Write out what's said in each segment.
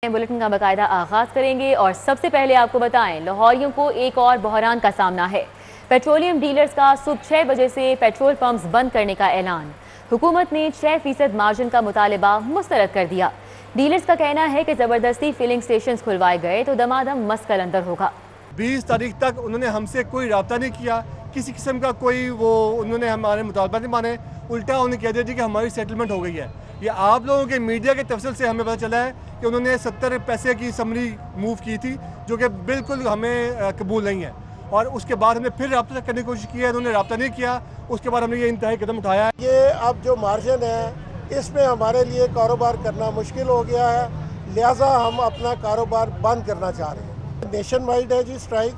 Bulletin का बाकायदा आगाज करेंगे और सबसे पहले आपको बताएं, लाहौरियों को एक और बहरान का सामना है। पेट्रोलियम डीलर्स का सुबह 6 बजे से पेट्रोल पंप्स बंद करने का ऐलान। हुकूमत ने 6% मार्जिन का मुतालबा मुस्तरद कर दिया। डीलर्स का कहना है कि जबरदस्ती फिलिंग स्टेशन खुलवाए गए तो दमादम मस्कल अंदर होगा। 20 तारीख तक उन्होंने हमसे कोई रब्ता नहीं किया, किसी किस्म का कोई उन्होंने हमारे मुतालबा नहीं माने, उल्टा उन्होंने कह दिया जी कि हमारी सेटलमेंट हो गई है। ये आप लोगों के मीडिया के तफसील से हमें पता चला है कि उन्होंने 70 पैसे की समरी मूव की थी, जो कि बिल्कुल हमें कबूल नहीं है। और उसके बाद हमने फिर रब्ता करने की कोशिश की है, उन्होंने रब्ता नहीं किया। उसके बाद हमने ये इंतहाई कदम उठाया है। ये अब जो मार्जिन है इसमें हमारे लिए कारोबार करना मुश्किल हो गया है, लिहाजा हम अपना कारोबार बंद करना चाह रहे हैं। नेशन वाइड है जी स्ट्राइक।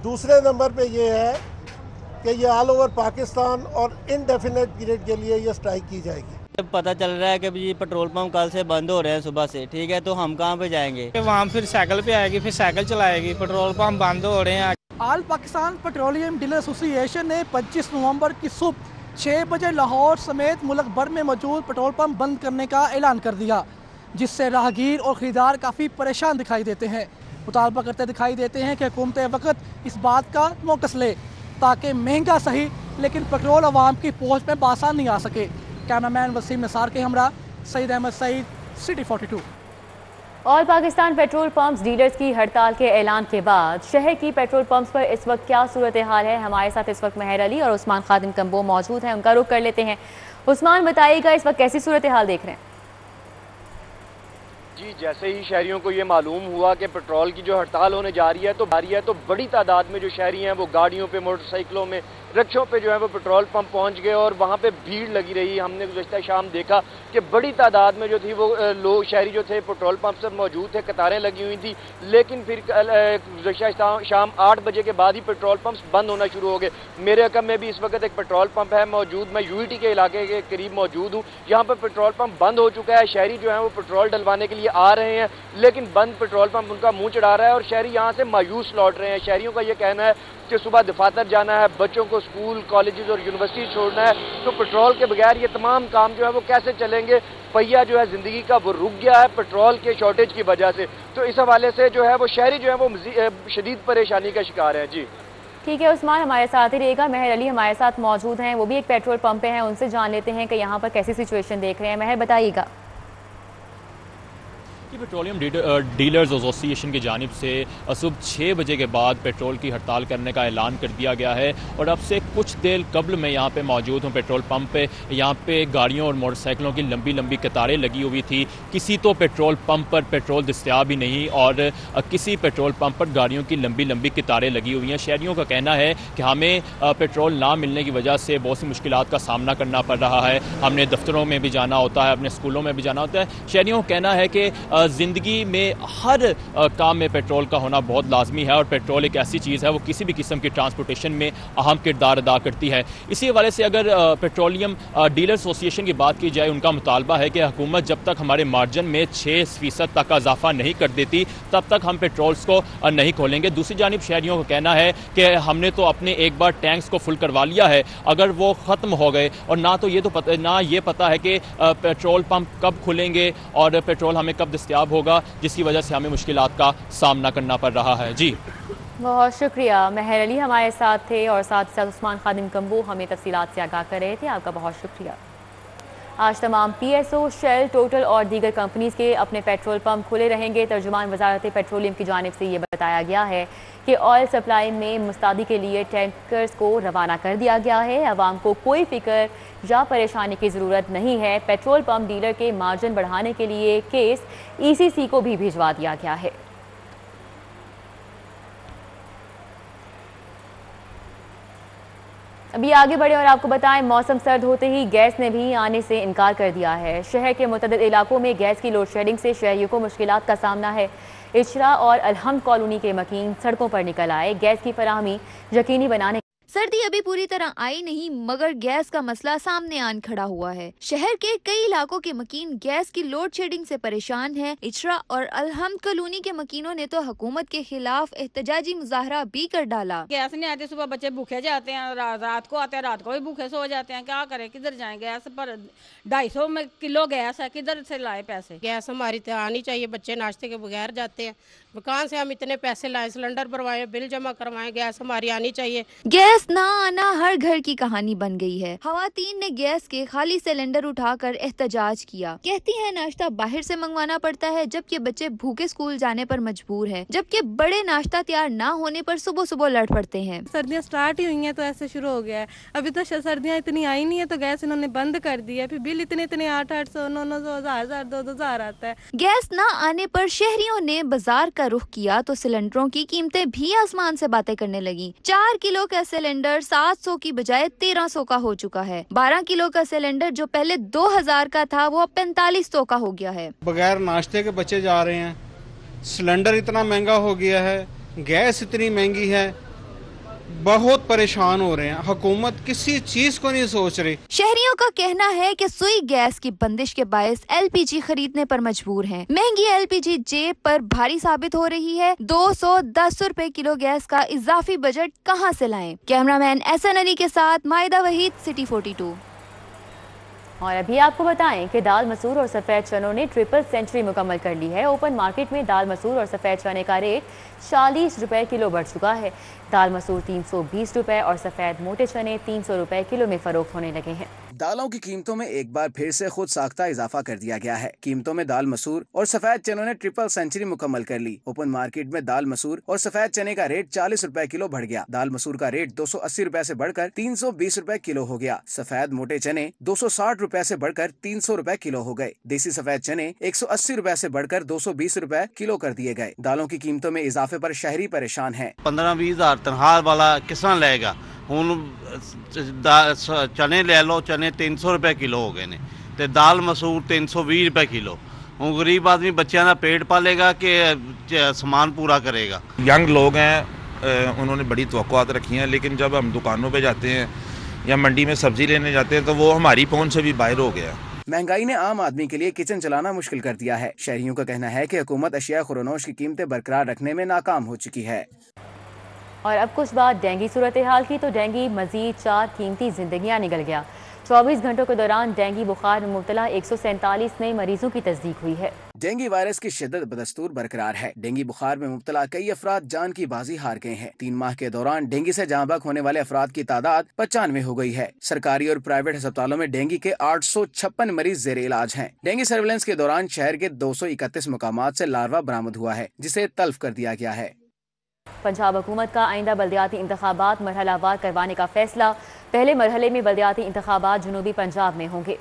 दूसरे नंबर पे ये है कि ये ऑल ओवर पाकिस्तान और इनडेफिनेट पीरियड के लिए ये स्ट्राइक की जाएगी। पता चल रहा है कि जी पेट्रोल पंप कल से बंद हो रहे हैं सुबह से, ठीक है, तो हम कहाँ पे जाएंगे? वहाँ फिर साइकिल पे आएगी, फिर साइकिल चलाएगी। पेट्रोल पंप बंद हो रहे हैं। All Pakistan petroleum dealer association ने 25 नवंबर की सुबह 6 बजे लाहौर समेत मुल्क भर में मौजूद पेट्रोल पंप बंद करने का ऐलान कर दिया, जिससे राहगीर और खरीदार काफ़ी परेशान दिखाई देते हैं। मुतालबा करते दिखाई देते हैं कि हुकूमत वक्त इस बात का नोटिस ले ताकि महंगा सही लेकिन पेट्रोल आवाम की पहुँच में बासानी नहीं आ सके। कैमरामैन वसीम निसार के हमरा Saeed Ahmed Saeed, city 42। All Pakistan petrol pumps dealers की हड़ताल के ऐलान के बाद शहर की पेट्रोल पंप्स पर इस वक्त क्या सूरत हाल है? हमारे साथ इस वक्त मेहर अली और उस्मान खादिम कम्बो मौजूद हैं, उनका रुख कर लेते हैं। उस्मान, बताइएगा इस वक्त कैसी सूरत हाल देख रहे हैं? जी, जैसे ही शहरियों को ये मालूम हुआ कि पेट्रोल की जो हड़ताल होने जा रही है तो बड़ी तादाद में जो शहरी हैं वो गाड़ियों पे, मोटरसाइकिलों में, रिक्शों पे जो है वो पेट्रोल पंप पहुंच गए और वहाँ पे भीड़ लगी रही। हमने गुज़श्ता शाम देखा कि बड़ी तादाद में जो थी वो लोग, शहरी जो थे पेट्रोल पंप पर मौजूद थे, कतारें लगी हुई थी। लेकिन फिर गुज़श्ता शाम 8 बजे के बाद ही पेट्रोल पंप्स बंद होना शुरू हो गए। मेरे अकम में भी इस वक्त एक पेट्रोल पंप है मौजूद, मैं यूईटी के इलाके के करीब मौजूद हूँ। यहाँ पर पेट्रोल पंप बंद हो चुका है। शहरी जो है वो पेट्रोल डलवाने के लिए आ रहे हैं, लेकिन बंद पेट्रोल पंप उनका मुंह चढ़ा रहा है और शहरी यहाँ से मायूस लौट रहे हैं। शहरियों का ये कहना है कि सुबह दफातर जाना है, बच्चों को स्कूल, कॉलेजेस और यूनिवर्सिटी छोड़ना है, तो पेट्रोल के बगैर ये तमाम काम जो है वो कैसे चलेंगे? पहिया जो है ज़िंदगी का वो रुक गया है पेट्रोल के शॉर्टेज की वजह से। तो इस हवाले से जो है वो शहरी जो है वो शदीद परेशानी का शिकार है। जी ठीक है उस्मान, हमारे साथ ही रहेगा। मेहर अली हमारे साथ मौजूद हैं, वो भी एक पेट्रोल पंप पे हैं, उनसे जान लेते हैं कि यहाँ पर कैसी सिचुएशन देख रहे हैं। मेहर, बताइएगा। पेट्रोलियम डीलर्स एसोसिएशन की जानिब से सुबह 6 बजे के बाद पेट्रोल की हड़ताल करने का ऐलान कर दिया गया है और अब से कुछ देर कबल मैं यहाँ पे मौजूद हूँ पेट्रोल पंप पे। यहाँ पे गाड़ियों और मोटरसाइकिलों की लंबी लंबी कतारें लगी हुई थी। किसी तो पेट्रोल पंप पर पेट्रोल दस्तयाब ही नहीं और किसी पेट्रोल पंप पर गाड़ियों की लंबी लंबी कतारें लगी हुई हैं। शहरियों का कहना है कि हमें पेट्रोल ना मिलने की वजह से बहुत सी मुश्किलात का सामना करना पड़ रहा है। हमने दफ्तरों में भी जाना होता है, अपने स्कूलों में भी जाना होता है। शहरियों का कहना है कि ज़िंदगी में हर काम में पेट्रोल का होना बहुत लाजमी है और पेट्रोल एक ऐसी चीज़ है वो किसी भी किस्म की ट्रांसपोर्टेशन में अहम किरदार अदा करती है। इसी हवाले से अगर पेट्रोलियम डीलर एसोसिएशन की बात की जाए, उनका मुतालबा है कि हुकूमत जब तक हमारे मार्जिन में 6% तक का इजाफा नहीं कर देती तब तक हम पेट्रोल्स को नहीं खोलेंगे। दूसरी जानिब शहरियों का कहना है कि हमने तो अपने एक बार टैंक्स को फुल करवा लिया है, अगर वो ख़त्म हो गए और ना तो ये पता है कि पेट्रोल पंप कब खुलेंगे और पेट्रोल हमें कब दस्तयाब होगा, जिसकी वजह से हमें मुश्किलात का सामना करना पड़ रहा है। जी बहुत शुक्रिया। मेहर अली हमारे साथ थे और साथ साथ उस्मान खादिम कम्बो हमें तफसीलात से आगाह कर रहे थे। आपका बहुत शुक्रिया। आज तमाम पीएसओ, शेल, टोटल और दीगर कंपनीज़ के अपने पेट्रोल पंप खुले रहेंगे। तर्जुमान वजारत पेट्रोलियम की जानिब से ये बताया गया है कि ऑयल सप्लाई में मुस्तादी के लिए टैंकर्स को रवाना कर दिया गया है। आवाम को कोई फिक्र या परेशानी की ज़रूरत नहीं है। पेट्रोल पंप डीलर के मार्जिन बढ़ाने के लिए केस ईसीसी को भी भिजवा दिया गया है। अभी आगे बढ़े और आपको बताएं, मौसम सर्द होते ही गैस ने भी आने से इनकार कर दिया है। शहर के मुतअद्दिद इलाकों में गैस की लोड शेडिंग से शहरियों को मुश्किलात का सामना है। इशरा और अलहम्द कॉलोनी के मकीन सड़कों पर निकल आए। गैस की फराहमी यकीनी बनाने सर्दी अभी पूरी तरह आई नहीं, मगर गैस का मसला सामने आन खड़ा हुआ है। शहर के कई इलाकों के मकीन गैस की लोड शेडिंग से परेशान हैं। इचरा और अलहम्द कॉलोनी के मकीनों ने तो हुकूमत के खिलाफ एहतजाजी मुजाहरा भी कर डाला। गैस नहीं आती, सुबह बच्चे भूखे जाते हैं, रात को आते हैं, रात को भी भूखे सो जाते हैं। क्या करें, किधर जाएं? गैस पर 250 किलो गैस है, किधर से लाए पैसे? गैस हमारी तो आनी चाहिए, बच्चे नाश्ते के बगैर जाते हैं, कहाँ से हम इतने पैसे लाएं? सिलेंडर भरवाएं, बिल जमा करवाएं, गैस हमारी आनी चाहिए। गैस ना आना हर घर की कहानी बन गई है। खवातीन ने गैस के खाली सिलेंडर उठाकर एहतजाज किया। कहती है नाश्ता बाहर से मंगवाना पड़ता है, जबकि बच्चे भूखे स्कूल जाने पर मजबूर हैं, जबकि बड़े नाश्ता तैयार ना होने पर सुबह सुबह लड़ पड़ते हैं। सर्दियाँ स्टार्ट ही हुई हैं तो ऐसे शुरू हो गया है। अभी तो सर्दियाँ इतनी आई नहीं है तो गैस इन्होंने बंद कर दी है, फिर बिल इतने 800, 900, 1000, 2000 आता है। गैस न आने पर शहरियों ने बाजार का रुख किया तो सिलेंडरों की कीमतें भी आसमान से बातें करने लगी। 4 किलो का सिलेंडर 700 की बजाय 1300 का हो चुका है। 12 किलो का सिलेंडर जो पहले 2000 का था वो 4500 का हो गया है। बगैर नाश्ते के बच्चे जा रहे हैं, सिलेंडर इतना महंगा हो गया है, गैस इतनी महंगी है, बहुत परेशान हो रहे हैं। हुकूमत किसी चीज को नहीं सोच रही। शहरियों का कहना है कि सुई गैस की बंदिश के बायस एलपीजी खरीदने पर मजबूर हैं। महंगी एलपीजी जेब पर भारी साबित हो रही है। 210 रुपए किलो गैस का इजाफी बजट कहां से लाएं? कैमरामैन एहसन अली के साथ माहिदा वहीद, सिटी 42। और अभी आपको बताएं कि दाल मसूर और सफ़ेद चनों ने ट्रिपल सेंचुरी मुकम्मल कर ली है। ओपन मार्केट में दाल मसूर और सफ़ेद चने का रेट 40 रुपए किलो बढ़ चुका है। दाल मसूर 320 रुपए और सफ़ेद मोटे चने 300 रुपए किलो में फरोख्त होने लगे हैं। दालों की कीमतों में एक बार फिर से खुद साख्ता इजाफा कर दिया गया है। कीमतों में दाल मसूर और सफेद चनों ने ट्रिपल सेंचुरी मुकम्मल कर ली। ओपन मार्केट में दाल मसूर और सफेद चने का रेट 40 रुपए किलो बढ़ गया। दाल मसूर का रेट 280 रुपए से बढ़कर 320 रुपए किलो हो गया। सफेद मोटे चने 260 रुपए से बढ़कर 300 रुपए किलो हो गए। देसी सफेद चने 180 रुपए से बढ़कर 220 रुपए किलो कर दिए गए। दालों की कीमतों में इजाफे पर शहरी परेशान है। 15-20 हज़ार तनख्वाह वाला किस लेगा? ਹੁਣ चने ले लो, चने 300 रुपए किलो हो गए ने, ते दाल मसूर 320 रुपए किलो। हूँ गरीब आदमी बच्चों का पेट पालेगा कि सामान पूरा करेगा? यंग लोग हैं, उन्होंने बड़ी तवक्कुआत रखी हैं, लेकिन जब हम दुकानों पे जाते हैं या मंडी में सब्जी लेने जाते हैं तो वो हमारी पहुंच से भी बाहर हो गया। महंगाई ने आम आदमी के लिए किचन चलाना मुश्किल कर दिया है। शहरियों का कहना है कि हुकूमत अशिया खुरनोश की कीमतें बरकरार रखने में नाकाम हो चुकी है। और अब कुछ बात डेंगू सूरत हाल की, तो डेंगू मजीद 4 कीमती जिंदगियां निकल गया। 24 घंटों के दौरान डेंगू बुखार में मुब्तला 147 नए मरीजों की तस्दीक हुई है। डेंगू वायरस की शिद्दत बदस्तूर बरकरार है। डेंगू बुखार में मुब्तला कई अफराद जान की बाजी हार गए हैं। 3 माह के दौरान डेंगू से जाँ बहक होने वाले अफराद की तादाद 95 हो गई है। सरकारी और प्राइवेट अस्पतालों में डेंगू के 856 मरीज जेर इलाज हैं। डेंगू सर्विलेंस के दौरान शहर के 231 मुकामात से लार्वा बरामद हुआ है, जिसे तल्फ कर दिया गया है। पंजाब हुकूमत का आइंदा बल्दियाती इंतखाबात मरहलावार करवाने का फैसला। पहले मरहले में बल्दियाती इंतखाबात जनूबी पंजाब में होंगे।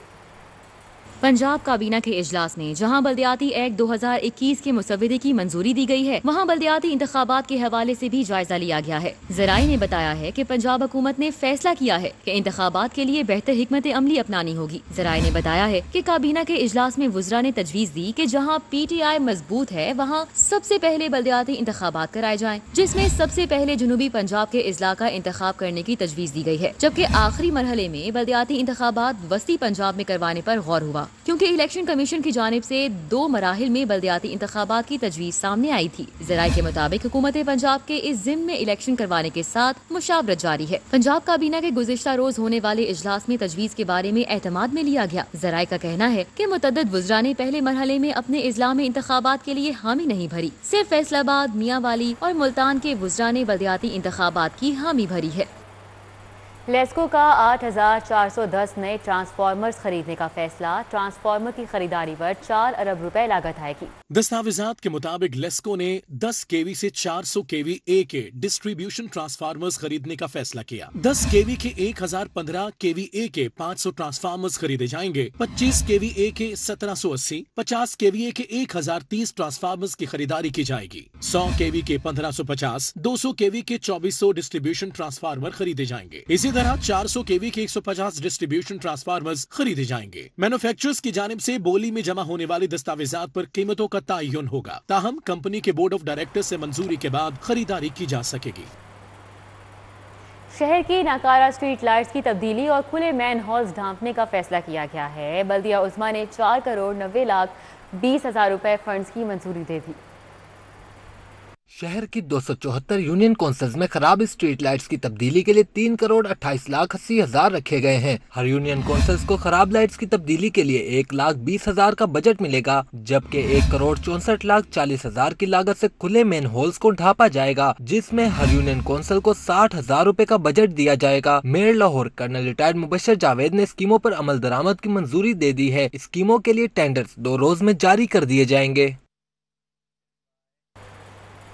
पंजाब काबीना के इजलास में जहां बल्दियाती एक्ट 2021 के मुसव्वदे की मंजूरी दी गई है, वहां बल्दियाती इंतखाबात के हवाले से भी जायजा लिया गया है। जराए ने बताया है कि पंजाब हुकूमत ने फैसला किया है कि इंतखाबात के लिए बेहतर हिकमत अमली अपनानी होगी। जराए ने बताया है कि काबीना के इजलास में वुज़रा ने तजवीज़ दी कि जहां PTI मजबूत है वहां सबसे पहले बल्दियाती इंतखाबात कराए जाएं, जिसमें सबसे पहले जनूबी पंजाब के इजला का इंतखाब करने की तजवीज़ दी गई है, जबकि आखिरी मरहले में बल्दियाती इंतखाबात वस्ती पंजाब में करवाने पर गौर हुआ, क्योंकि इलेक्शन कमीशन की जानिब से 2 मराहिल में बल्दियाती इंतखाबात की तजवीज़ सामने आई थी। ज़राए के मुताबिक हुकूमत पंजाब के इस ज़िम्मे में इलेक्शन करवाने के साथ मुशावरत जारी है। पंजाब काबीना के गुज़िश्ता रोज होने वाले इजलास में तजवीज़ के बारे में एतमाद में लिया गया। ज़राए का कहना है कि मुतअद्दिद वुज़रा ने पहले मरहले में अपने इजला में इंतखाबात के लिए हामी नहीं भरी। सिर्फ फैसलाबाद, मियांवाली और मुल्तान के वुज़रा ने बल्दियाती इंतखाबात की हामी भरी है। लेस्को का 8,410 नए ट्रांसफार्मर्स खरीदने का फैसला। ट्रांसफार्मर की खरीदारी पर 4 अरब रुपए लागत आएगी। दस्तावेजात के मुताबिक लेस्को ने 10 केवी से 400 केवी ए के डिस्ट्रीब्यूशन ट्रांसफार्मर्स खरीदने का फैसला किया। 10 केवी के 1015 केवी ए के 500 ट्रांसफार्मर्स खरीदे जाएंगे। 25 केवी ए के 1780, 50 केवी ए के 1030 ट्रांसफार्मर्स की खरीदारी की जाएगी। 100 केवी के 1550, 200 केवी के 2400 डिस्ट्रीब्यूशन ट्रांसफार्मर खरीदे जाएंगे। इसी तरह 400 केवी के 150 डिस्ट्रीब्यूशन ट्रांसफार्मर्स खरीदे जाएंगे। मैन्युफैक्चरर्स की जानिब से बोली में जमा होने वाली दस्तावेजात पर कीमतों का तयन होगा, ताहम कंपनी के बोर्ड ऑफ डायरेक्टर्स से मंजूरी के बाद खरीदारी की जा सकेगी। शहर की नाकारा स्ट्रीट लाइट्स की तब्दीली और खुले मैन हॉल्स ढांपने का फैसला किया गया है। बल्दिया उस्मा ने 4 करोड़ 90 लाख 20 हजार रुपए फंड्स की मंजूरी दे दी। शहर की 274 यूनियन काउंसिल्स में खराब स्ट्रीट लाइट्स की तब्दीली के लिए 3 करोड़ 28 लाख 80 हजार रखे गए हैं। हर यूनियन काउंसिल्स को खराब लाइट्स की तब्दीली के लिए 1 लाख 20 हजार का बजट मिलेगा, जबकि 1 करोड़ 64 लाख 40 हजार की लागत से खुले मेन होल्स को ढांपा जाएगा, जिसमें हर यूनियन काउंसिल को 60 हजार रूपए का बजट दिया जाएगा। Mayor Lahore colonel retired Mubashar Javed ने स्कीमों पर अमल दरामद की मंजूरी दे दी है। स्कीमों के लिए टेंडर्स 2 रोज में जारी कर दिए जाएंगे।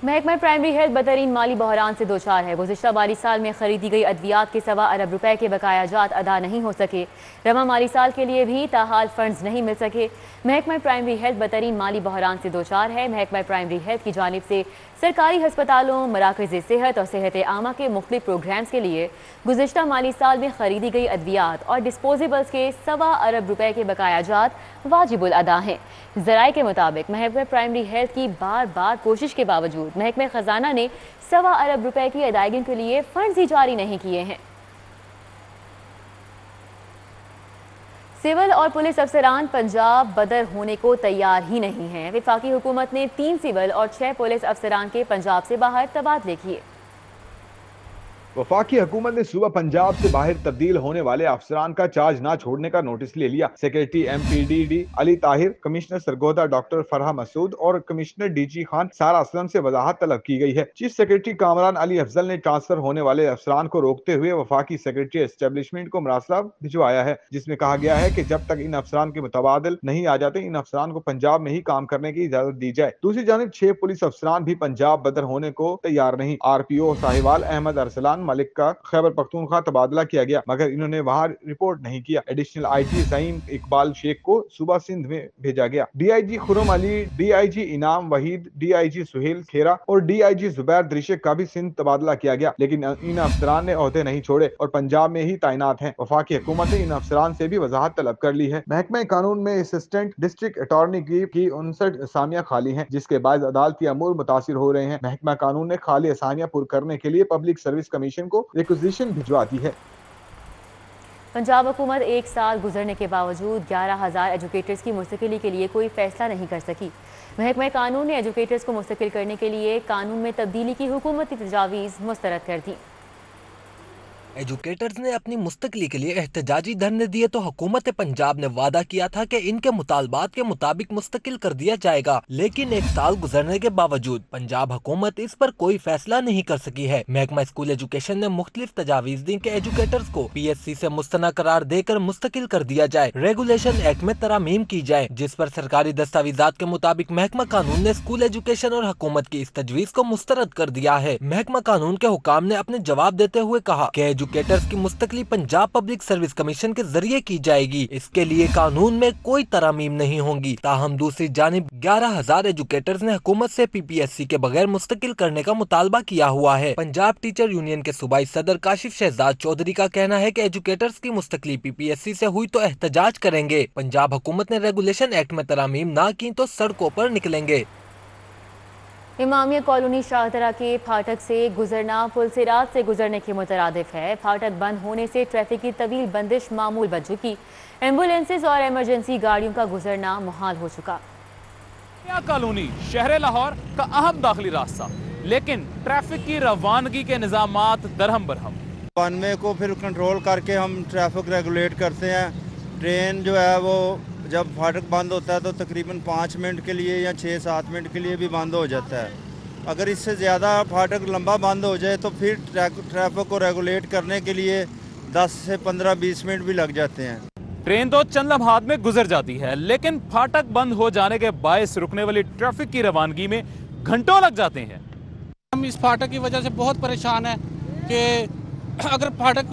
महकमा प्राइमरी हेल्थ बदतरीन माली बहरान से दोचार है। गुज़िश्ता माली साल में खरीदी गई अद्वियात के 1.25 अरब रुपए के बकाया जात अदा नहीं हो सके। रवा माली साल के लिए भी ताहाल फंड्स नहीं मिल सके। महकमा प्राइमरी हेल्थ बदतरीन माली बहरान से दोचार है। महकमा प्राइमरी हेल्थ की जानिब से सरकारी हस्पतालों, मराकज़ सेहत और सेहत आमा के मुख्तलिफ प्रोग्राम्स के लिए गुज़िश्ता माली साल में खरीदी गई अद्वियात और डिस्पोजेबल्स के 1.25 अरब रुपए के बकाया जात वाजिबुल अदा हैं। ज़राए के मुताबिक महकमा प्राइमरी हेल्थ की बार बार कोशिश के बावजूद महकमा खजाना ने 1.25 अरब रुपए की अदायगी के लिए फंड्स ही जारी नहीं किए हैं। सिविल और पुलिस अफसरान पंजाब बदर होने को तैयार ही नहीं हैं। वफाकी हुकूमत ने 3 सिविल और 6 पुलिस अफसरान के पंजाब से बाहर तबादले किए। वफाकी हुकूमत ने सूबा पंजाब से बाहर तब्दील होने वाले अफसरान का चार्ज न छोड़ने का नोटिस ले लिया। Secretary MPDD Ali Tahir, commissioner Sargodha doctor Farah Masood और कमिश्नर DG खान सारा असलम से वजाहत तलब की गई है। चीफ सेक्रेटरी कामरान अली अफजल ने ट्रांसफर होने वाले अफसरान को रोकते हुए वफाकी सेक्रेटरी एस्टेब्लिशमेंट को मरासला भिजवाया है, जिसमें कहा गया है कि जब तक इन अफसरान के मुतबादिल नहीं आ जाते, इन अफसरान को पंजाब में ही काम करने की इजाजत दी जाए। दूसरी जानिब 6 पुलिस अफसरान भी पंजाब बदर होने को तैयार नहीं। RPO साहिवाल अहमद अरसलान मलिक का खैबर पख्तूनख्वा तबादला किया गया, मगर इन्होंने वहां रिपोर्ट नहीं किया। एडिशनल IG सईम इकबाल शेख को सूबा सिंध में भेजा गया। DIG खुरम अली, DIG इनाम वहीद, DIG सुहेल खेरा और DIG जुबैर दरिशक का भी सिंध तबादला किया गया, लेकिन इन अफसरान ने ओहदे नहीं छोड़े और पंजाब में ही तैनात हैं। वफाकी हुकूमत ने इन अफसरान से भी वजाहत तलब कर ली है। महकमा कानून में असिस्टेंट डिस्ट्रिक्ट अटॉर्नी की 59 असामियां खाली हैं, जिसके बाद अदालती अमूर मुतासिर हो रहे हैं। महकमा कानून ने खाली असामियां पुर करने के लिए पब्लिक सर्विस कमीशन को रिक्विजिशन भिजवा दी है। पंजाब हुकूमत 1 साल गुजरने के बावजूद 11,000 एजुकेटर्स की मुस्तकिली के लिए कोई फैसला नहीं कर सकी। महकमा कानून ने एजुकेटर्स को मुस्तकिल करने के लिए कानून में तब्दीली की हुकूमती तजावीज़ मुस्तरद कर दी। एजुकेटर्स ने अपनी मुस्तकली के लिए एहतजाजी धरने दिए तो हुकूमत पंजाब ने वादा किया था कि इनके मुतालबात के मुताबिक मुस्तकिल कर दिया जाएगा, लेकिन 1 साल गुजरने के बावजूद पंजाब हुकूमत इस पर कोई फैसला नहीं कर सकी है। महकमा स्कूल एजुकेशन ने मुख्तलिफ तजावीज दी कि एजुकेटर्स को PSC से मुस्तना करार देकर मुस्तकिल कर दिया जाए, रेगुलेशन एक्ट में तरामीम की जाए, जिस पर सरकारी दस्तावेजात के मुताबिक महकमा कानून ने स्कूल एजुकेशन और हुकूमत की इस तजवीज को मुस्तरद कर दिया है। महकमा कानून के हुकाम ने अपने जवाब देते हुए कहा कि एजुकेटर्स की मुस्तकली पंजाब पब्लिक सर्विस कमीशन के जरिए की जाएगी, इसके लिए कानून में कोई तरामीम नहीं होंगी। ताहम दूसरी जानिब 11,000 एजुकेटर्स ने हुकूमत से PPSC के बगैर मुस्तकिल करने का मुतालबा किया हुआ है। पंजाब टीचर यूनियन के सूबाई सदर काशिफ शहजाद चौधरी का कहना है कि एजुकेटर्स की मुस्तकली PPSC से हुई तो एहतजाज करेंगे। पंजाब हुकूमत ने रेगुलेशन एक्ट में तरामीम न की तो सड़कों पर निकलेंगे। इमामिया कॉलोनी शाहदरा के फाटक से गुजरना पुलसिरात से गुजरने के मुतरादिफ है। फाटक बंद होने से ट्रैफिक की तवील बंदिश मामूल बन चुकी। एम्बुलेंसेज और इमरजेंसी गाड़ियों का गुजरना मुहाल हो चुका। कॉलोनी शहर लाहौर का अहम दाखिली रास्ता, लेकिन ट्रैफिक की रवानगी के निजामात दरहम बरहम। वन को फिर कंट्रोल करके हम ट्रैफिक रेगुलेट करते हैं। ट्रेन जो है वो जब फाटक बंद होता है तो तकरीबन 5 मिनट के लिए या 6-7 मिनट के लिए भी बंद हो जाता है। अगर इससे ज़्यादा फाटक लंबा बंद हो जाए तो फिर ट्रैफिक को रेगुलेट करने के लिए 10 से 15-20 मिनट भी लग जाते हैं। ट्रेन तो चंद लम्हात में गुजर जाती है, लेकिन फाटक बंद हो जाने के बायस रुकने वाली ट्रैफिक की रवानगी में घंटों लग जाते हैं। हम इस फाटक की वजह से बहुत परेशान हैं कि अगर फाटक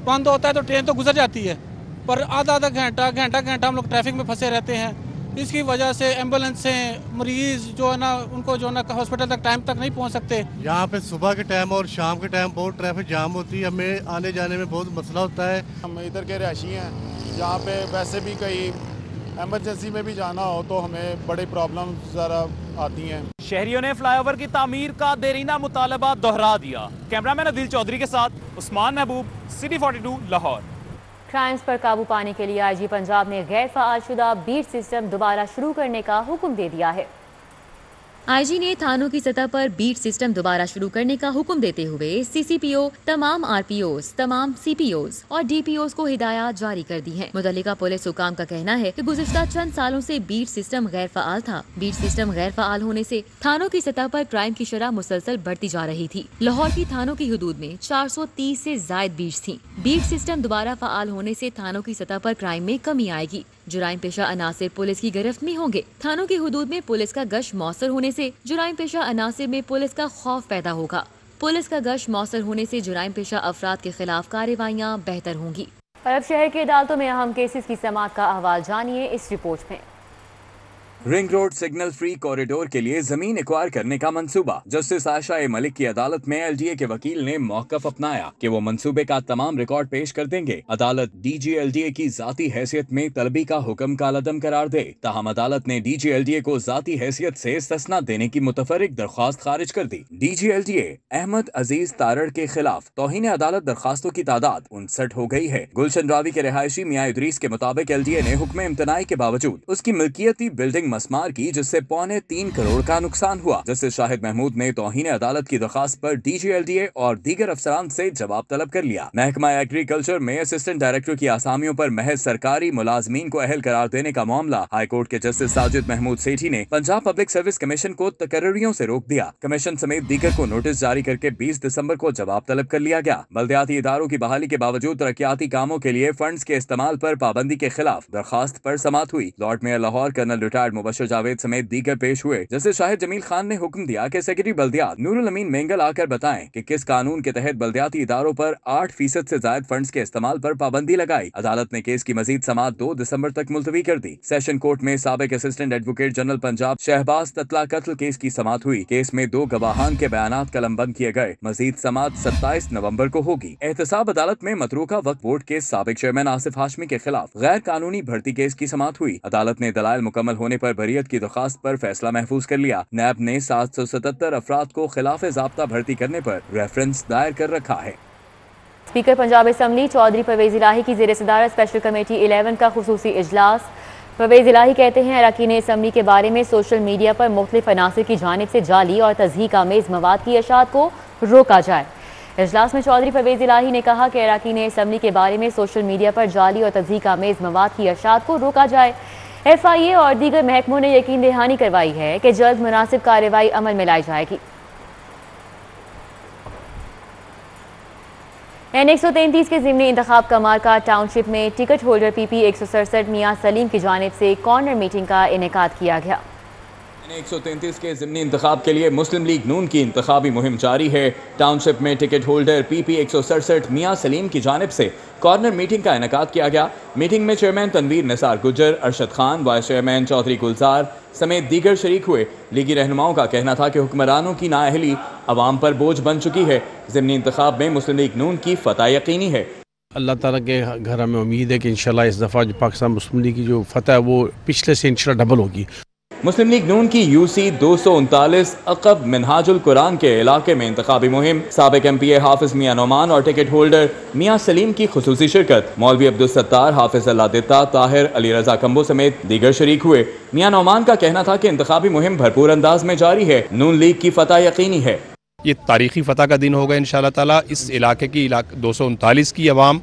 बंद होता है तो ट्रेन तो गुजर जाती है, पर आधा घंटा हम लोग ट्रैफिक में फंसे रहते हैं। इसकी वजह से एम्बुलेंस से मरीज जो है ना उनको जो है ना हॉस्पिटल तक टाइम तक नहीं पहुंच सकते। यहाँ पे सुबह के टाइम और शाम के टाइम बहुत ट्रैफिक जाम होती है, हमें आने जाने में बहुत मसला होता है। हम इधर के रहायशी हैं, यहाँ पे वैसे भी कहीं एमरजेंसी में भी जाना हो तो हमें बड़ी प्रॉब्लम ज़रा आती हैं। शहरियों ने फ्लाईओवर की तामीर का देरीना मुतालबा दोहरा दिया। कैमरामैन अदिल चौधरी के साथ उस्मान महबूब, सिटी 42 लाहौर। क्राइम्स पर काबू पाने के लिए आईजी पंजाब ने गैर फ़ाल शुदा बीट सिस्टम दोबारा शुरू करने का हुक्म दे दिया है। आईजी ने थानों की सतह पर बीट सिस्टम दोबारा शुरू करने का हुक्म देते हुए सीसीपीओ, तमाम आरपीओस, तमाम सीपीओस और डीपीओस को हिदायत जारी कर दी है। मुतल्लिका पुलिस हुकाम का कहना है कि गुज़िश्ता चंद सालों से बीट सिस्टम गैर फ़ाल था। बीट सिस्टम गैर फ़ाल होने से थानों की सतह पर क्राइम की शरह मुसलसल बढ़ती जा रही थी। लाहौर की थानों की हदूद में 430 से जायद बीट्स थी। बीट सिस्टम दोबारा फ़ाल होने से थानों की सतह पर क्राइम में कमी आएगी। जुराइम पेशा अनासिर पुलिस की गिरफ्त में होंगे। थानों की हुदूद में पुलिस का गश्त मौसर होने से जुराइम पेशा अनासिर में पुलिस का खौफ पैदा होगा। पुलिस का गश्त मौसर होने से जुराइम पेशा अफराद के खिलाफ कार्रवाइयाँ बेहतर होंगी। और अब शहर की अदालतों में अहम केसेस की समाअत का अहवाल जानिए इस रिपोर्ट में। Ring road signal free corridor के लिए जमीन एक्वायर करने का मंसूबा। जस्टिस आयशा ए मलिक की अदालत में एलडीए के वकील ने मौकफ अपनाया कि वो मंसूबे का तमाम रिकॉर्ड पेश कर देंगे। अदालत डीजी एलडीए की जाती हैसियत में तलबी का हुक्म कालादम करार दे। ताहम अदालत ने डीजी एलडीए को जाती हैसियत से इस्तिस्ना देने की मुतफर्रिक दरख्वास्त खारिज कर दी। डीजी एलडीए अहमद अजीज तारड़ के खिलाफ तौहीन अदालत दरखास्तों की तादाद 59 हो गई है। गुलशन रावी के रिहायशी मियां इदरीस के मुताबिक एलडीए ने हुक्म इम्तनाई के बावजूद उसकी मिल्कियती बिल्डिंग मसमार की, जिससे 3.25 करोड़ का नुकसान हुआ। जस्टिस शाहिद महमूद ने तौहीन अदालत की दरखास्त पर डीजीएलडीए और दीगर अफसरान से जवाब तलब कर लिया। महकमा एग्रीकल्चर में असिस्टेंट डायरेक्टर की आसामियों पर महज सरकारी मुलाजमीन को अहल करार देने का मामला हाईकोर्ट के जस्टिस साजिद महमूद सेठी ने पंजाब पब्लिक सर्विस कमीशन को तकर्रियों से रोक दिया। कमीशन समेत दीगर को नोटिस जारी करके 20 दिसंबर को जवाब तलब कर लिया गया। बल्दियाती इदारों की बहाली के बावजूद तरक्याती कामों के लिए फंड्स के इस्तेमाल पर पाबंदी के खिलाफ दरखास्त पर समाअत हुई। Lord mayor Lahore colonel retired Mubashar Javed समेत दीगर पेश हुए। जस्टिस शाहिद जमील खान ने हुक्म दिया कि सेक्रेटरी बल्दियात नूरुल अमीन मेंगल आकर बताएं कि किस कानून के तहत बल्दियाती इदारों पर 8% से ज्यादा फंड्स के इस्तेमाल पर पाबंदी लगाई। अदालत ने केस की मजीद समाअत 2 दिसंबर तक मुलतवी कर दी। सेशन कोर्ट में साबिक assistant advocate general Punjab Shahbaz Tatla कत्ल केस की समाअत हुई। केस में 2 गवाहान के बयानात कलमबंद किए गए। मजीद समाअत 27 नवंबर को होगी। एहतसाब अदालत में मतरूका वक्फ बोर्ड के साबिक चेयरमैन आसिफ हाशमी के खिलाफ गैर कानूनी भर्ती केस की समाअत हुई। अदालत ने दलाइल मुकम्मल होने पर बरियत की दरखास्त पर फैसला महफूज कर लिया। नैब ने 777 अफराद को खिलाफ ज़ाब्ता भर्ती करने पर रेफरेंस दायर कर रखा है। स्पीकर पंजाब असम्बली चौधरी परवेज इलाही की ज़ेर सदारत स्पेशल कमेटी 11 का खुसूसी इजलास। परवेज इलाही कहते हैं अरकान असम्बली के बारे में सोशल मीडिया पर मुख्तलिफ अनासिर की जानिब से जाली और तज़हीक आमेज़ मवाद की अशात को रोका जाए। इजलास में चौधरी परवेज इलाही ने कहा कि अरकान असम्बली के बारे में सोशल मीडिया पर जाली और तज़हीक आमेज़ मवाद की अशात को रोका जाए। FIA और दीगर महकमों ने यकीन दहानी करवाई है कि जल्द मुनासिब कार्रवाई अमल में लाई जाएगी। N133 के ज़िमनी इंतखाब कमारका टाउनशिप में टिकट होल्डर PP 167 मियां सलीम की जानिब से कॉर्नर मीटिंग का इनेकाद किया गया। N133 के ज़िमनी इंतखाब के लिए मुस्लिम लीग नून की इंतखाबी मुहिम जारी है। टाउनशिप में टिकट होल्डर PP 167 मियां सलीम की जानिब से कॉर्नर मीटिंग का इनेकाद किया गया। मीटिंग में चेयरमैन तनवीर निसार गुजर, अरशद खान, वाइस चेयरमैन चौधरी गुलजार समेत दीगर शरीक हुए। लीगी रहनुमाओं का कहना था कि हुक्मरानों की नाअहली अवाम पर बोझ बन चुकी है। ज़िमनी इंतखाब में मुस्लिम लीग नून की फतह यकीनी है। अल्लाह ताला के घर में उम्मीद है कि इंशाल्लाह इस दफ़ा जो पाकिस्तान मुस्लिम लीग की जो फतह है वो पिछले से इंशाल्लाह डबल होगी। मुस्लिम लीग नून की UC 239 अक़ब मिनहाजुल कुरान के इलाके में इंतखाबी मुहिम, साबिक MPA हाफिज मियां नौमान और टिकट होल्डर मियां सलीम की खुसूसी शिरकत। मौलवी अब्दुल सत्तार, हाफिज अल्लाह दिता, ताहिर, अली रजा कम्बो समेत दीगर शरीक हुए। मियां नौमान का कहना था कि इंतखाबी मुहिम भरपूर अंदाज में जारी है। नून लीग की फतह यकीनी है। ये तारीखी फतह का दिन होगा इंशाल्लाह ताला। इस इलाके की 239 की आवाम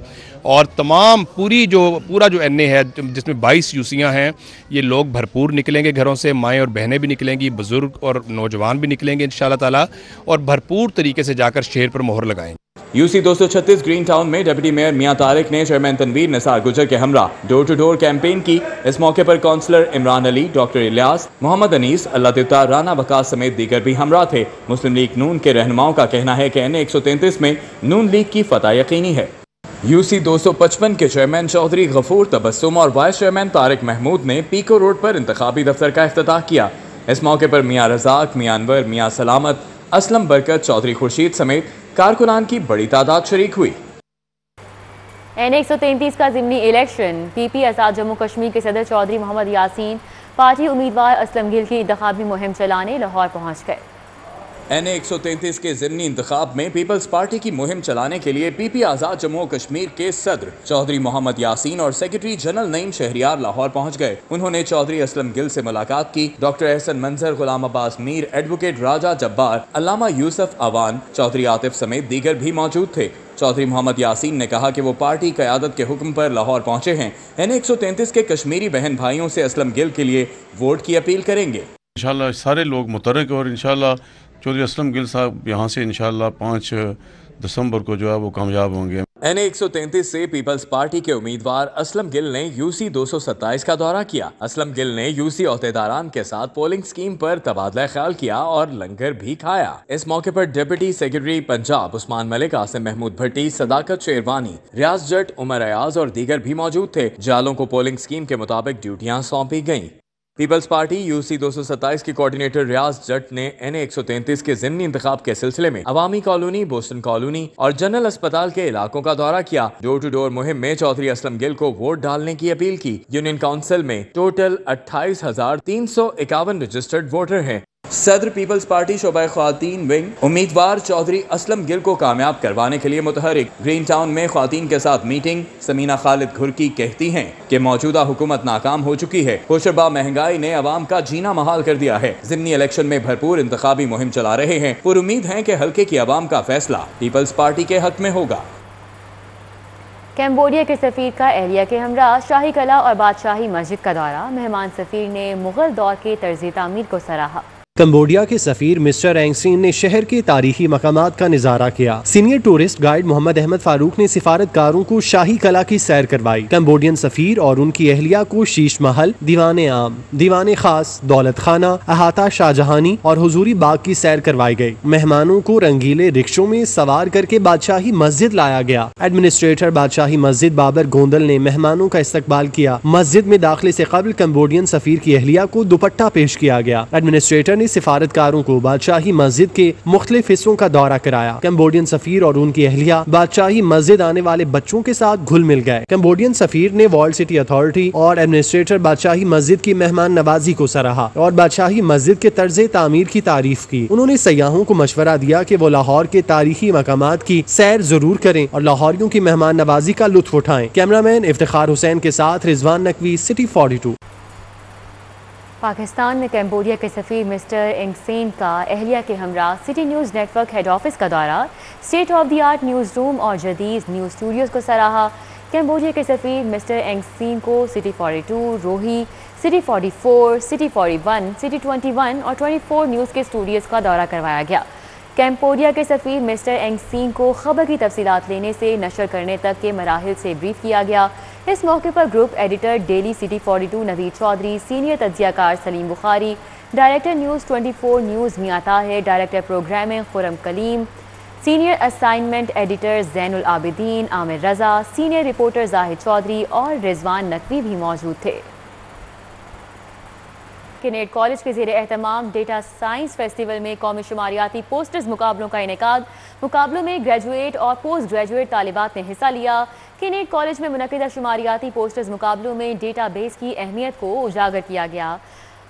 और तमाम पूरा जो NA है जिसमें 22 यूसियाँ हैं, ये लोग भरपूर निकलेंगे घरों से। माएँ और बहनें भी निकलेंगी, बुजुर्ग और नौजवान भी निकलेंगे इंशाल्लाह ताला और भरपूर तरीके से जाकर शहर पर मोहर लगाएंगे। UC 236 ग्रीन टाउन में डिप्टी मेयर मियां तारिक ने चेयरमैन तनवीर निसार गुजर के हमरा डोर टू डोर कैंपेन की। इस मौके पर काउंसलर इमरान अली, डॉक्टर इलियास, मोहम्मद अनीस, अल्लाह दिता, राना वकास समेत दीगर भी हमरा थे। मुस्लिम लीग नून के रहनुमाओं का कहना है कि N133 में नून लीग की फतह यकीनी है। UC 255 के चेयरमैन चौधरी गफूर तबस्सुम और वाइस चेयरमैन तारिक महमूद ने पीको रोड पर इंतखाबी दफ्तर का इफ्तिताह किया। इस मौके पर मियां रजाक, मियां अनवर, मियां सलामत, असलम बरकत, चौधरी खुर्शीद समेत कारकुनान की बड़ी तादाद शरीक हुई। N133 का ज़िमनी इलेक्शन PP आज़ाद जम्मू कश्मीर के सदर चौधरी मोहम्मद यासीन, पार्टी उम्मीदवार असलम गिल की इंतखाबी मुहिम चलाने लाहौर पहुँच गए। NA 133 के ज़िमनी इंतखाब में पीपल्स पार्टी की मुहिम चलाने के लिए PP आज़ाद जम्मू कश्मीर के सदर चौधरी मोहम्मद यासीन और सेक्रेटरी जनरल नईम शहरियार लाहौर पहुंच गए। उन्होंने चौधरी असलम गिल से मुलाकात की। डॉक्टर एहसन मंजर, गुलाम अब्बास मीर, एडवोकेट राजा जब्बार, अल्लामा यूसुफ अवान, चौधरी आतिफ समेत दीगर भी मौजूद थे। चौधरी मोहम्मद यासीन ने कहा कि वो पार्टी क़यादत के हुक्म पर लाहौर पहुंचे हैं। NA 133 के कश्मीरी बहन भाइयों से असलम गिल के लिए वोट की अपील करेंगे। इंशाल्लाह सारे लोग मुतरक और इंशाल्लाह चौधरी असलम गिल साहब यहाँ से इंशाल्लाह 5 दिसंबर को जो है वो कामयाब होंगे। NA 133 से पीपल्स पार्टी के उम्मीदवार असलम गिल ने UC 227 का दौरा किया। असलम गिल ने UC अहदेदारान के साथ पोलिंग स्कीम पर तबादला ख्याल किया और लंगर भी खाया। इस मौके पर डिप्टी सेक्रेटरी पंजाब उस्मान मलिक, आसिम महमूद भट्टी, सदाकत शेरवानी, रियाज जट, उमर अयाज और दीगर भी मौजूद थे। जालों को पोलिंग स्कीम के मुताबिक ड्यूटियां सौंपी गयी। पीपल्स पार्टी UC 227 के कोऑर्डिनेटर रियाज जट ने NA 133 के ज़िमनी इंतखाब के सिलसिले में अवामी कॉलोनी, बोस्टन कॉलोनी और जनरल अस्पताल के इलाकों का दौरा किया। डोर टू डोर मुहिम में चौधरी असलम गिल को वोट डालने की अपील की। यूनियन काउंसिल में टोटल 28,351 रजिस्टर्ड वोटर हैं। सदर पीपल्स पार्टी शोबा ख्वातीन विंग उम्मीदवार चौधरी असलम गिल को कामयाब करवाने के लिए मुतहरिक। ग्रीन टाउन में ख्वातीन के साथ मीटिंग। समीना खालिद घुरकी कहती हैं कि मौजूदा हुकूमत नाकाम हो चुकी है। होशरबा महंगाई ने अवाम का जीना महाल कर दिया है। ज़िमनी इलेक्शन में भरपूर इंतखाबी मुहिम चला रहे हैं। पुर उम्मीद है कि हल्के की अवाम का फैसला पीपल्स पार्टी के हक में होगा। कैम्बोडिया के सफ़ीर का एहलिया के हमरा शाही कला और बादशाही मस्जिद का दौरा। मेहमान सफ़ीर ने मुग़ल दौर के तर्ज़ तामीर को सराहा। कंबोडिया के सफीर मिस्टर एंगसिन ने शहर के तारीखी मकामात का निजारा किया। Senior tourist guide Mohammad Ahmed Farooq ने सिफारतकारों को शाही कला की सैर करवाई। कंबोडियन सफीर और उनकी अहलिया को शीश महल, दीवाने आम, दीवाने खास, दौलत खाना, अहाता शाहजहानी और हुजूरी बाग की सैर करवाई गई। मेहमानों को रंगीले रिक्शों में सवार करके बादशाही मस्जिद लाया गया। एडमिनिस्ट्रेटर बादशाही मस्जिद बाबर गोंदल ने मेहमानों का इस्तकबाल किया। मस्जिद में दाखिले से कबल कंबोडियन सफीर की अहलिया को दुपट्टा पेश किया गया। एडमिनिस्ट्रेटर ने सिफारतकारों को बादशाही मस्जिद के मुख्तलिफ हिस्सों का दौरा कराया। कंबोडियन सफीर और उनकी अहलिया बादशाही मस्जिद आने वाले बच्चों के साथ घुल मिल गए। कंबोडियन सफीर ने वॉल्ड सिटी अथॉरिटी और एडमिनिस्ट्रेटर बादशाही मस्जिद की मेहमान नवाजी को सराहा और बादशाही मस्जिद के तर्ज तामीर की तारीफ की। उन्होंने सयाहों को मशवरा दिया कि वो लाहौर के तारीखी मकामात की सैर जरूर करें और लाहौरियों की मेहमान नवाजी का लुत्फ उठाएं। कैमरामैन इफ्तिखार हुसैन के साथ रिजवान नकवी, सिटी 42। पाकिस्तान में कैम्बोडिया के सफ़ीर मिस्टर एंगसेन का एहलिया के हमरा city news network head office का दौरा, state of the art news room और जदीद न्यूज़ स्टूडियोज़ को सराहा। कैम्बोडिया के सफ़ीर मिस्टर एंगसेन को सिटी 42, रोही, सिटी 44, सिटी 41, सिटी 21 और 24 न्यूज़ के स्टूडियोज़ का दौरा करवाया गया। कैम्बोडिया के सफ़ीर मिस्टर एंगसेन को खबर की तफसीलात लेने से नशर करने तक के मराहिल से ब्रीफ किया गया। इस मौके पर group editor daily city 42 Naveed Chaudhry, senior तज्जियाकार Saleem Bukhari, director news 24 news Mian Tahir, director programming Khurram Kaleem, senior assignment editor Zainul Abideen, Aamir Raza, senior reporter Zahid Chaudhry और रिजवान नकवी भी मौजूद थे। किनेट कॉलेज के ज़ेरे एहतमाम डेटा साइंस फेस्टिवल में कौमी शुमारियाती पोस्टर्स मुकाबलों का इनेकाद। मुकाबलों में ग्रेजुएट और पोस्ट ग्रेजुएट तालिबात ने हिस्सा लिया। किनेट कॉलेज में मुनक़िदा शुमारियाती पोस्टर्स मुकाबलों में डेटा बेस की अहमियत को उजागर किया गया।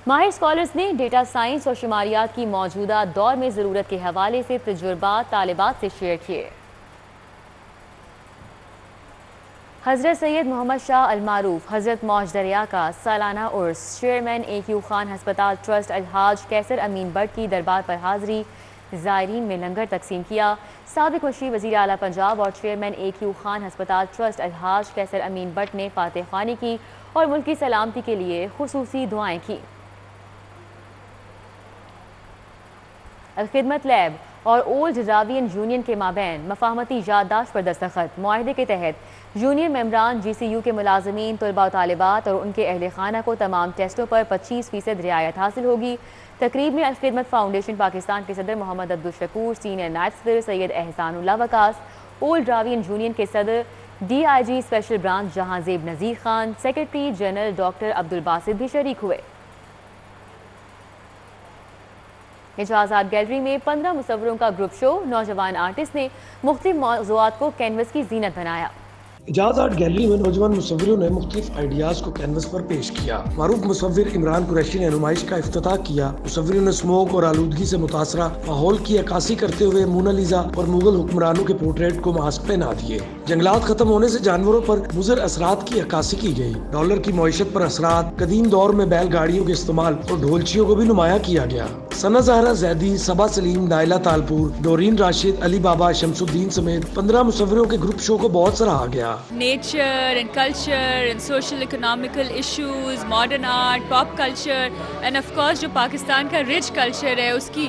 माहिर स्कॉलर्स ने डेटा साइंस और शुमारियात की मौजूदा दौर में ज़रूरत के हवाले से तजुर्बात तालिबात से शेयर किए। हज़रत सैयद मोहम्मद शाह अलमारूफ हज़रत मौज दरिया का सालाना उर्स, चेयरमैन AQ खान हस्पताल trust Alhaj Kaiser Amin but की दरबार पर हाज़री, ज़ायरीन में लंगर तकसीम किया। साबिक़ मशीर वज़ीर आला पंजाब और चेयरमैन AQ खान हस्पताल trust Alhaj Kaiser Amin but ने फातिह ख़्वानी की और मुल्क की सलामती के लिए खुसूसी दुआएं की। अलखिदमत लैब और ओल्ड रावियन यूनियन के माबैन मफाहमती याददाश्त पर दस्तखत। मुआहदे के तहत यूनियन मेम्बरान GCU के मुलाजमीन, तलबा और तालिबात और उनके अहल खाना को तमाम टेस्टों पर 25% रियायत हासिल होगी। तकरीब में अलखिदमत फाउंडेशन पाकिस्तान के सदर मोहम्मद अब्दुल शकूर, सीनियर नायब सदर सैयद एहसानुल्लाह वकास, ओल्ड रावियन यूनियन के सदर DIG special branch Jahanzeb Nazir Khan, secretary general doctor Abdul Basit भी शरीक हुए। इजाज़ात गैलरी में 15 मुसव्वरों का ग्रुप शो। नौजवान आर्टिस्ट ने मुख्तलिफ मौज़ूआत को कैनवस की जीनत बनाया। इजाज आर्ट गैलरी में नौजवान मुसव्विरों ने मुख्तलिफ आइडियाज को कैनवस पर पेश किया। मारूफ मुसव्विर इमरान कुरैशी ने नुमाइश का इफ्तिताह किया। मुसव्विरों ने स्मोक और आलूदगी से मुतासरा माहौल की अक्कासी करते हुए मोनालिसा और मुगल हुक्मरानों के पोर्ट्रेट को मास्क पहना दिए। जंगलात खत्म होने से जानवरों पर मुज़र असरात की अक्कासी की गई। डॉलर की मईशत पर असरात, कदीम दौर में बैलगाड़ियों के इस्तेमाल और ढोलचियों को भी नुमाया किया गया। सना ज़हरा जैदी, सबा सलीम, नाइला तालपुर, डोरीन राशिद, अली बाबा, शमसुद्दीन समेत 15 मुसव्विरों के ग्रुप शो को बहुत सराहा गया। Nature and culture and social economical issues, modern art, pop culture and of course जो पाकिस्तान का rich culture है उसकी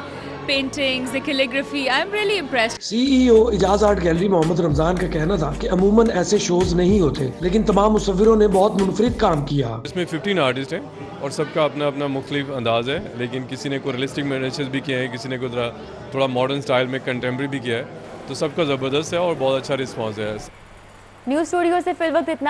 paintings, the calligraphy, I'm really impressed. CEO Ijaz art gallery Mohammad Ramzan का कहना था कि अमूमन ऐसे शोज नहीं होते, लेकिन तमाम मुसव्विरों ने बहुत मुनफरिद काम किया। इसमें 15 आर्टिस्ट हैं और सबका अपना अपना मुख्तलिफ अंदाज है, लेकिन किसी ने कोई रियलिस्टिक मिनिएचर्स भी किए हैं, किसी ने कोई थोड़ा मॉडर्न स्टाइल में कंटेम्प्रेरी भी किया है, तो सबका ज़बरदस्त है और बहुत अच्छा रिस्पॉन्स है। न्यूज़ स्टूडियो से फिल वक्त इतना